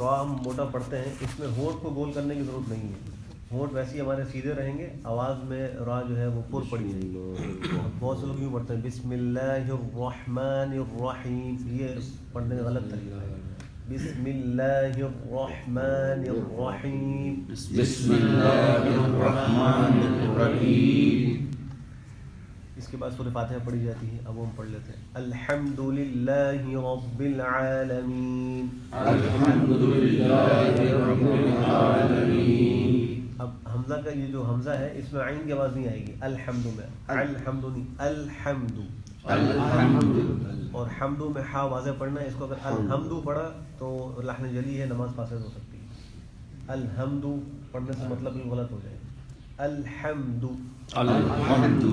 را ہم موٹا پڑھتے ہیں اس میں ہونٹ کو گول کرنے کی ضرورت نہیں ہے، ہونٹ ویسے ہی ہمارے سیدھے رہیں گے، آواز میں را جو ہے وہ پر پڑی جائے گی. بہت سے لوگ یوں پڑھتے ہیں بسم اللہ الرحمن الرحیم، یہ پڑھنے کا غلط طریقہ ہے. بسم اللہ الرحمن الرحیم، بسم اللہ الرحمن الرحیم. اس کے بعد سورہ فاتحہ پڑھی جاتی ہے. اب ہم پڑھ لیتے ہیں الحمد للہ رب العالمین. الحمد للہ رب العالمین. اب حمزہ کا یہ جو حمزہ ہے اس میں عین کی آواز نہیں آئے گی الحمد میں، الحمد نہیں الحمد. الحمد. اور حمد میں حا واضح پڑھنا ہے، اس کو اگر الحمد پڑھا تو لحن جلی ہے، نماز فاسد ہو سکتی ہے. الحمد پڑھنے سے مطلب بھی غلط ہو جائے گا. الحمد. الحمد.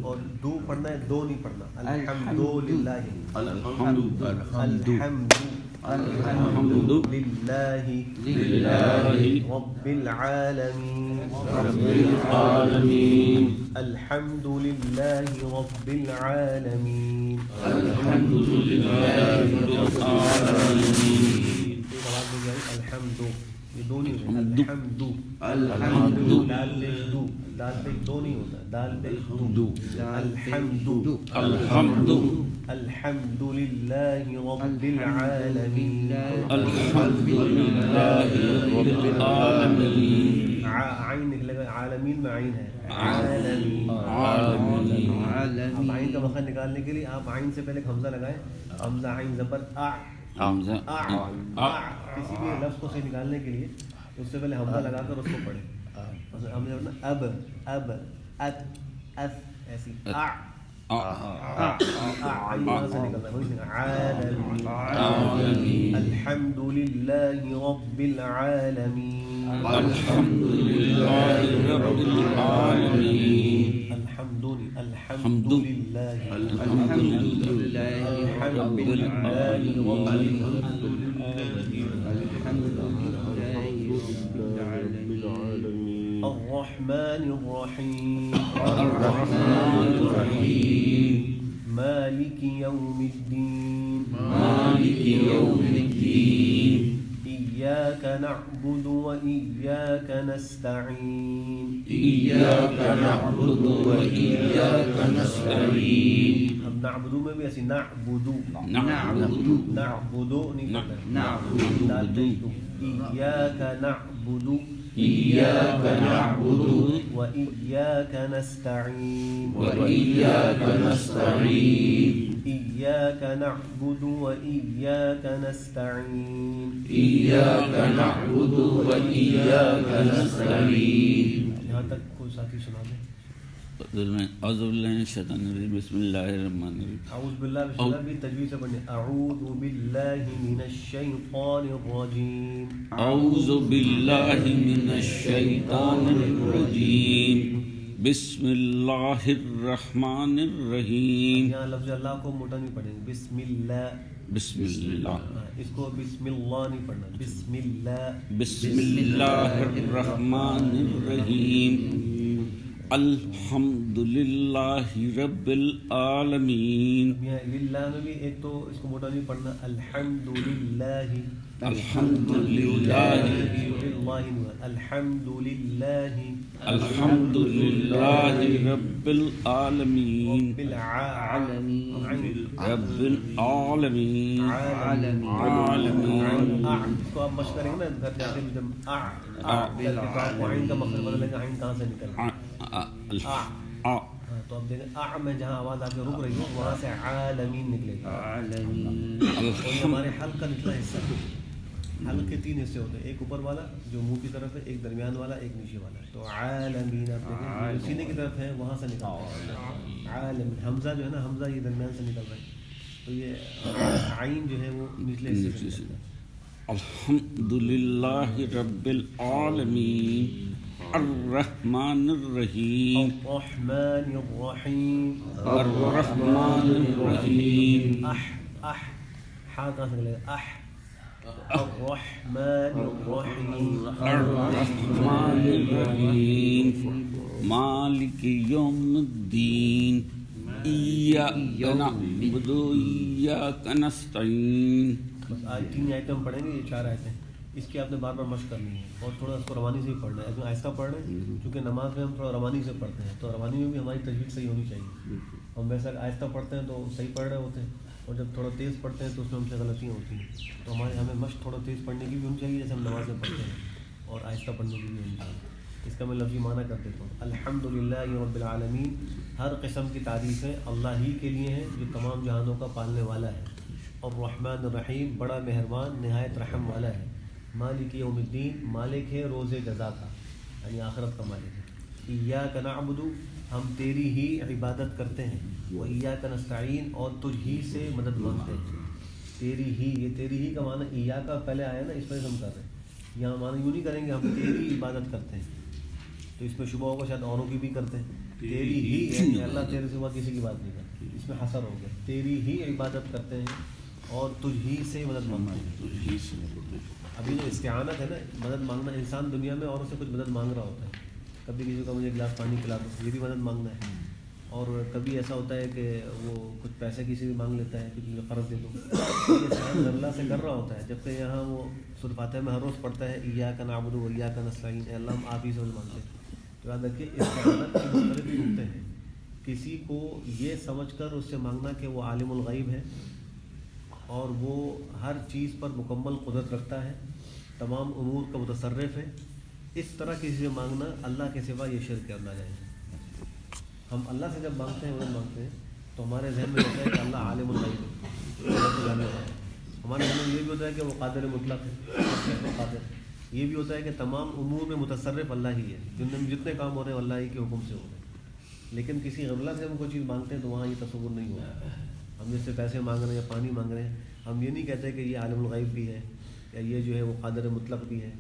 اور دو پڑھنا ہے، دو نہیں پڑھنا. الحمد للہ. الحمد. الحمد الحمد للہ للہ رب العالمین. رب العالمین. الحمد للہ رب العالمین. الحمد للہ رب العالمین. ایک آواز ہو جائے الحمد، یہ دو نہیں ہوتا. الحمد. الحمد. دال پیش دو، دال پیش دو نہیں ہوتا، دال پیش دو. الحمد. الحمد. الحمد للہ رب العالمین. الحمد للہ رب العالمین. عین نکلے گا، عالمین میں عین ہے. عالمین. عالمین. اب عین کا مخرج نکالنے کے لیے آپ عین سے پہلے ایک حمزہ لگائیں. حمزہ عین زبر آ. حمزہ. کسی بھی لفظ کو صحیح نکالنے کے لیے اس سے پہلے حمزہ لگا کر اس کو پڑھیں. ہم نے پڑھنا اب اب ات اف ایسی عین سے نکلتا ہے. عالمین. الحمد للہ رب العالمین. الحمد للہ رب العالمین. الحمد الحمد للہ الحمد للہ الحمد للہ رب الرحمن الرحیم. الرحمن الرحیم. مالک یوم الدین. مالک یوم الدین. إياك نعبد وإياك نستعين. إياك نعبد وإياك نستعين. اب نعبدو میں بھی ایسی نعبدو نعبد. نعبدو نہیں پڑھنا. نعبد. إياك نعبد إياك نعبد وإياك نستعين. وإياك نستعين. إياك نعبد وإياك نستعين. إياك نعبد وإياك نستعين. یہاں تک کوئی ساتھی سنا دیں. اعوذ باللہ من الشیطان الرجیم. بسم اللہ الرحمن الرحیم. اعوذ باللہ بسم اللہ بھی تجوید سے پڑھیں. اعوذ باللہ من الشیطان الرجیم. اعوذ باللہ من الشیطان الرجیم. بسم اللہ الرحمن الرحیم. یہاں لفظ اللہ کو موٹا نہیں پڑھیں گے. بسم اللہ. بسم اللہ. اس کو بسم اللہ نہیں پڑھنا. بسم اللہ. بسم اللہ الرحمن الرحیم. الحمد للہ رب العالمین. یہاں للہ میں بھی ایک تو اس کو موٹا نہیں پڑھنا. الحمد للہ. الحمد للہ. الحمد للہ. الحمد للہ رب العالمین. رب العالمین. رب العالمین. عالمین. اس کو آپ مشق کریں گے نا گھر جاتے ہیں جب آپ کو عین کا مخرج بدلیں گے. عین کہاں سے نکل رہا ہے؟ تو اب دیکھیں آ میں جہاں آواز آ کے رک رہی ہے وہاں سے عالمین نکلے گی. اور یہ ہمارے حلق کا نکلا حصہ. حلق کے تین حصے ہوتے ہیں، ایک اوپر والا جو منہ کی طرف ہے، ایک درمیان والا، ایک نیچے والا. تو عالمین آپ دیکھیں جو سینے کی طرف ہے وہاں سے نکلتا ہے عالمین. حمزہ جو ہے نا، حمزہ یہ درمیان سے نکل رہا ہے، تو یہ عین جو ہے وہ نچلے حصے سے نکلتا ہے. الحمد للہ رب العالمین. الرحمن الرحیم. الرحمن الرحیم. الرحمن الرحیم. ہا کہاں سے نکلے گا؟ الرحمن الرحیم. الرحمن الرحیم. مالک یوم الدین. ایاک نعبد و ایاک نستعین. بس آج 3 آیتیں ہم پڑھیں گے، یہ 4 آیتیں. اس کی آپ نے بار بار مشق کرنی ہے اور تھوڑا اس کو روانی سے ہی پڑھنا ہے. اگر آہستہ پڑھ رہے ہیں کیونکہ نماز میں ہم تھوڑا روانی سے پڑھتے ہیں تو روانی میں بھی ہماری تجوید صحیح ہونی چاہیے. ہم ویسا آہستہ پڑھتے ہیں تو صحیح پڑھ رہے ہوتے ہیں اور جب تھوڑا تیز پڑھتے ہیں تو اس میں ہم سے غلطیاں ہوتی ہیں. تو ہمیں مشق تھوڑا تیز پڑھنے کی بھی ہونی چاہیے جیسے ہم نماز میں پڑھتے ہیں اور آہستہ پڑھنے کی بھی ہونی چاہیے. اس کا میں لفظی معنی کر دیتا ہوں. الحمدللہ رب العالمین، ہر قسم کی تعریفیں اللہ ہی کے لیے ہیں جو تمام جہانوں کا پالنے والا ہے. اور الرحمن الرحیم، بڑا مہربان نہایت رحم والا ہے. مالک یوم الدین، مالک ہے روز جزا کا یعنی آخرت کا مالک ہے. ایاک نعبد، ہم تیری ہی عبادت کرتے ہیں. وایاک نستعین، اور تجھ ہی سے مدد مانگتے ہیں. تیری ہی، یہ تیری ہی کا معنی ایاک پہلے آیا نا، اس پر ہم کر رہے ہیں. یہاں معنی یوں نہیں کریں گے ہم تیری عبادت کرتے ہیں تو اس میں شبہ ہوگا شاید اوروں کی بھی کرتے ہیں. تیری ہی یعنی اللہ تیرے سوا کسی کی بات نہیں کرتی، اس میں حصر ہو گیا. تیری ہی عبادت کرتے ہیں اور تجھ ہی سے مدد مانگتے ہیں. ابھی جو استعانت ہے نا، مدد مانگنا، انسان دنیا میں اوروں سے کچھ مدد مانگ رہا ہوتا ہے. کبھی کسی کو مجھے گلاس پانی پلا دو، یہ بھی مدد مانگنا ہے. اور کبھی ایسا ہوتا ہے کہ وہ کچھ پیسے کسی بھی مانگ لیتا ہے، کچھ مجھے قرض دے دو. یہ اللہ سے کر رہا ہوتا ہے. جبکہ یہاں وہ سورۃ فاتحہ میں ہر روز پڑھتا ہے ایاک نعبد و ایاک نستعین، اے اللہ ہم آپ ہی سے مانگتے ہیں. تو یاد رکھیے استعانت کی مختلف نقطے ہیں. کسی کو یہ سمجھ کر اس سے مانگنا کہ وہ عالم الغیب ہے اور وہ ہر چیز پر مکمل قدرت رکھتا ہے، تمام امور کا متصرف ہے. اس طرح کسی سے مانگنا اللہ کے سوا یہ شرک ہے. اللہ جائے ہم اللہ سے جب مانگتے ہیں مانگتے ہیں تو ہمارے ذہن میں ہوتا ہے کہ اللہ عالم الغیب ہے، ہمارے ذہن میں یہ بھی ہوتا ہے کہ وہ قادر مطلق ہے، قادر. یہ بھی ہوتا ہے کہ تمام امور میں متصرف اللہ ہی ہے، جتنے کام ہو رہے ہیں اللہ ہی کے حکم سے ہو رہے ہیں. لیکن کسی غیر اللہ سے ہم کوئی چیز مانگتے ہیں تو وہاں یہ تصور نہیں ہوتا. ہم جس سے پیسے مانگ رہے ہیں یا پانی مانگ رہے ہیں، ہم یہ نہیں کہتے کہ یہ عالم الغیب بھی ہے یا یہ جو ہے وہ قادر مطلق بھی ہے،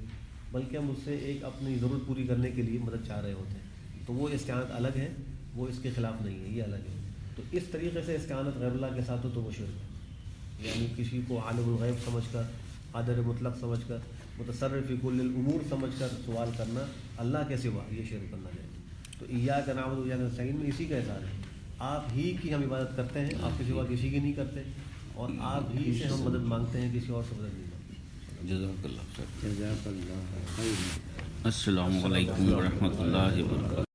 بلکہ ہم اس سے ایک اپنی ضرورت پوری کرنے کے لیے مدد چاہ رہے ہوتے ہیں. تو وہ استعانت الگ ہے، وہ اس کے خلاف نہیں ہے، یہ الگ ہے. تو اس طریقے سے استعانت غیر اللہ کے ساتھ ہو تو وہ شرک ہے. یعنی کسی کو عالم الغیب سمجھ کر، قادر مطلق سمجھ کر، متصرف فی کل الامور سمجھ کر سوال کرنا اللہ کے سوا، یہ شرک کرنا جائے. تو ایاک نعبد و ایاک نستعین میں اسی کا اظہار ہے. آپ ہی کی ہم عبادت کرتے ہیں، آپ کے سوا کسی کی نہیں کرتے، اور آپ ہی سے ہم مدد مانگتے ہیں، کسی اور سے مدد نہیں مانگتے. جزاک اللہ خیر. جزاک اللہ خیر. السلام علیکم ورحمۃ اللہ وبرکاتہ.